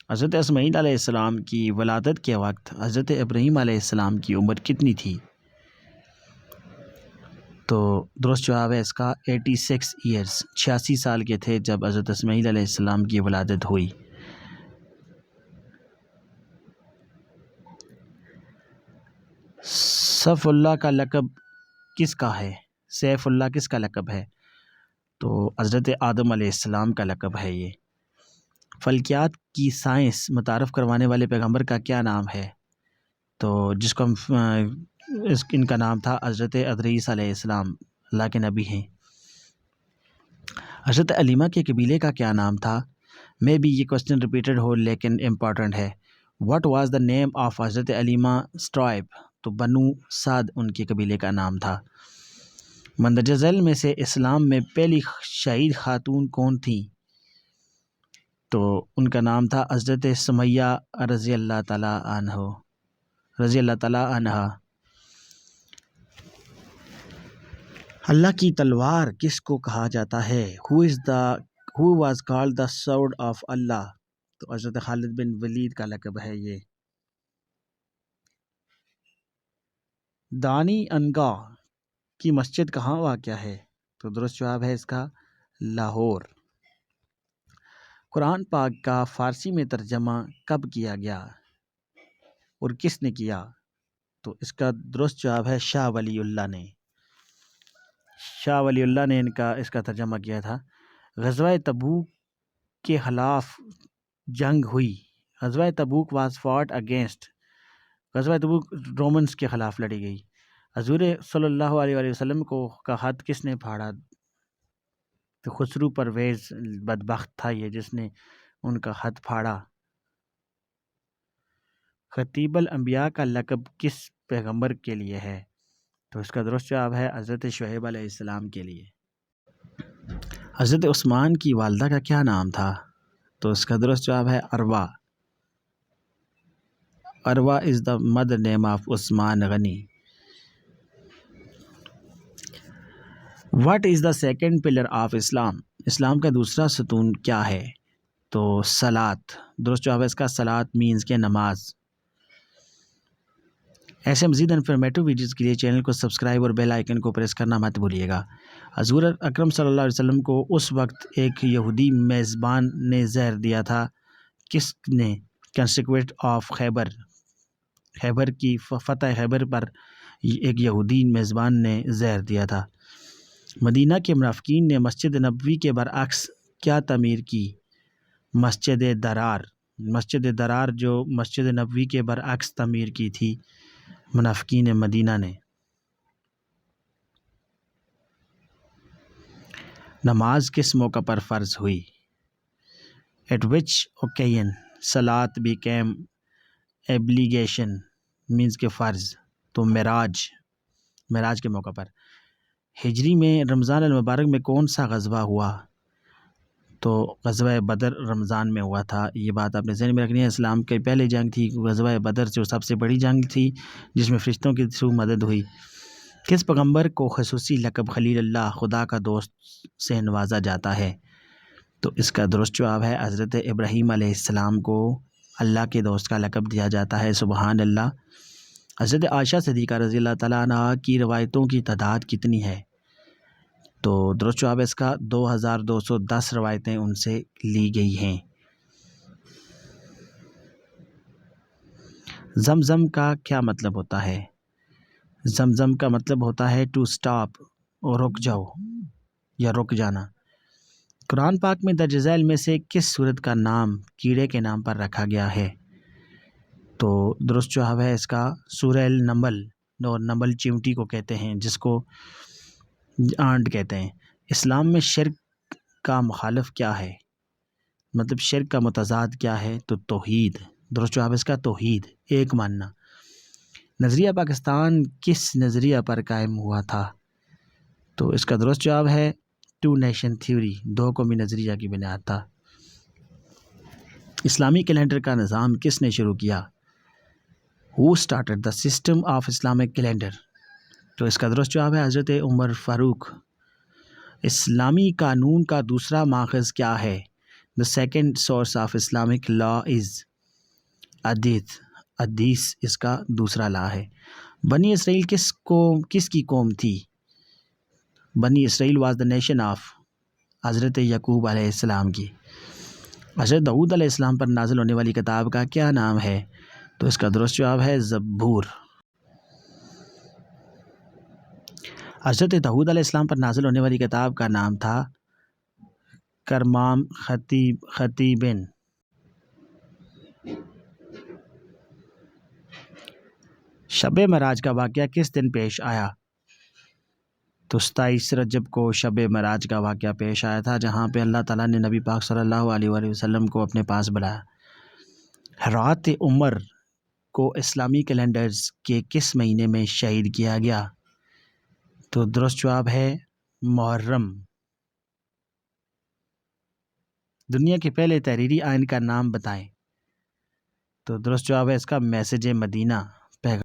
حضرت اسماعیل علیہ السلام کی ولادت کے وقت حضرت ابراہیم علیہ السلام کی عمر کتنی تھی؟ تو درست جواب ہے اس کا 86 ایئرس، 86 سال کے تھے جب حضرت اسماعیل علیہ السلام کی ولادت ہوئی۔ سیف اللہ کا لقب کس کا ہے؟ سیف اللہ کس کا لقب ہے؟ تو حضرت آدم علیہ السلام کا لقب ہے یہ۔ فلکیات کی سائنس متعارف کروانے والے پیغمبر کا کیا نام ہے؟ تو جس کو ہم ان کا نام تھا حضرت ادریس علیہ السلام، اللہ کے نبی ہیں۔ حضرت علیمہ کے قبیلے کا کیا نام تھا؟ میں بھی یہ کوسچن ریپیٹڈ ہو لیکن امپورٹنٹ ہے۔ What was the name of حضرت علیمہ ٹرائب؟ تو بنو سعد ان کے قبیلے کا نام تھا۔ مندرجہ ذیل میں سے اسلام میں پہلی شہید خاتون کون تھیں؟ تو ان کا نام تھا حضرت سمیہ رضی اللہ تعالیٰ عنہا۔ اللہ کی تلوار کس کو کہا جاتا ہے؟ who was called the sword of Allah؟ تو حضرت خالد بن ولید کا لقب ہے یہ۔ دانی انگاہ کی مسجد کہاں واقع ہے؟ تو درست جواب ہے اس کا لاہور۔ قرآن پاک کا فارسی میں ترجمہ کب کیا گیا اور کس نے کیا؟ تو اس کا درست جواب ہے شاہ ولی اللہ نے۔ شاہ ولی اللہ نے اس کا ترجمہ کیا تھا۔ غزوہ تبوک کے خلاف جنگ ہوئی۔ غزوہ تبوک واز فاٹ اگینسٹ۔ غزوہ تبوک رومنس کے خلاف لڑی گئی۔ حضور صلی اللہ علیہ وسلم کا خط کس نے پھاڑا؟ تو خسرو پرویز بدبخت تھا یہ جس نے ان کا خط پھاڑا۔ خطیب الانبیاء کا لقب کس پیغمبر کے لیے ہے؟ تو اس کا درست جواب ہے حضرت شعیب علیہ السلام کے لیے۔ حضرت عثمان کی والدہ کا کیا نام تھا؟ تو اس کا درست جواب ہے Arwa. Arwa is the mother name of Usman Ghani. What is the second pillar of Islam? اسلام کا دوسرا ستون کیا ہے؟ تو صلاۃ۔ درست جواب ہے اس کا صلاۃ مینز کے نماز۔ ایسے مزید انفارمیٹو ویڈیوز کے لیے چینل کو سبسکرائب اور بیل آئیکن کو پریس کرنا مت بھولیے گا۔ حضور اکرم صلی اللہ علیہ وسلم کو اس وقت ایک یہودی میزبان نے زہر دیا تھا، کس نے؟ کنسیکویٹ آف خیبر کی فتح خیبر پر ایک یہودی میزبان نے زہر دیا تھا۔ مدینہ کے منافقین نے مسجد نبوی کے برعکس کیا تعمیر کی؟ مسجد درار۔ مسجد درار جو مسجد نبوی کے برعکس تعمیر کی تھی منافقین مدینہ نے۔ نماز کس موقع پر فرض ہوئی؟ ایٹ وچ اوکیزن صلاۃ بیکیم ایبلیگیشن مینز کے فرض؟ تو معراج کے موقع پر۔ ہجری میں رمضان المبارک میں کون سا غزوہ ہوا؟ تو غزوہ بدر رمضان میں ہوا تھا۔ یہ بات آپ نے ذہن میں رکھنی ہے۔ اسلام کی پہلی جنگ تھی غزوہ بدر، جو سب سے بڑی جنگ تھی جس میں فرشتوں کی تھرو مدد ہوئی۔ کس پیغمبر کو خصوصی لقب خلیل اللہ خدا کا دوست سے نوازا جاتا ہے؟ تو اس کا درست جواب ہے حضرت ابراہیم علیہ السلام کو اللہ کے دوست کا لقب دیا جاتا ہے۔ سبحان اللہ۔ حضرت عائشہ صدیقہ رضی اللہ تعالیٰ عنہ کی روایتوں کی تعداد کتنی ہے؟ تو درست جواب ہے اس کا 2210 روایتیں ان سے لی گئی ہیں۔ زمزم کا کیا مطلب ہوتا ہے؟ زمزم کا مطلب ہوتا ہے ٹو سٹاپ، رک جاؤ یا رک جانا۔ قرآن پاک میں درج ذیل میں سے کس سورت کا نام کیڑے کے نام پر رکھا گیا ہے؟ تو درست جواب ہے اس کا سورہ النمل، اور نمل چیونٹی کو کہتے ہیں جس کو آنٹ کہتے ہیں۔ اسلام میں شرک کا مخالف کیا ہے؟ مطلب شرک کا متضاد کیا ہے؟ تو توحید۔ درست جواب اس کا توحید، ایک ماننا۔ نظریہ پاکستان کس نظریہ پر قائم ہوا تھا؟ تو اس کا درست جواب ہے ٹو نیشن تھیوری، دو قومی نظریہ کی بنیاد تھا۔ اسلامی کیلنڈر کا نظام کس نے شروع کیا؟ Who started the system of Islamic calendar؟ تو اس کا درست جواب ہے حضرت عمر فاروق۔ اسلامی قانون کا دوسرا ماخذ کیا ہے؟ The second source of Islamic law is حدیث. حدیث اس کا دوسرا لا ہے. بنی اسرائیل کس کی قوم تھی؟ بنی اسرائیل واز دا نیشن آف حضرت یعقوب علیہ السلام کی. حضرت داؤد علیہ السلام پر نازل ہونے والی کتاب کا کیا نام ہے؟ تو اس کا درست جواب ہے زبور. حضرت داؤد علیہ السلام پر نازل ہونے والی کتاب کا نام تھا کرمام خطیبن. شب معراج کا واقعہ کس دن پیش آیا؟ تو 27 رجب کو شب معراج کا واقعہ پیش آیا تھا، جہاں پہ اللہ تعالیٰ نے نبی پاک صلی اللہ علیہ وآلہ وسلم کو اپنے پاس بلایا. رات عمر کو اسلامی کیلنڈرز کے کس مہینے میں شہید کیا گیا؟ تو درست جواب ہے محرم. دنیا کے پہلے تحریری آئین کا نام بتائیں. تو درست جواب ہے اس کا میسج مدینہ.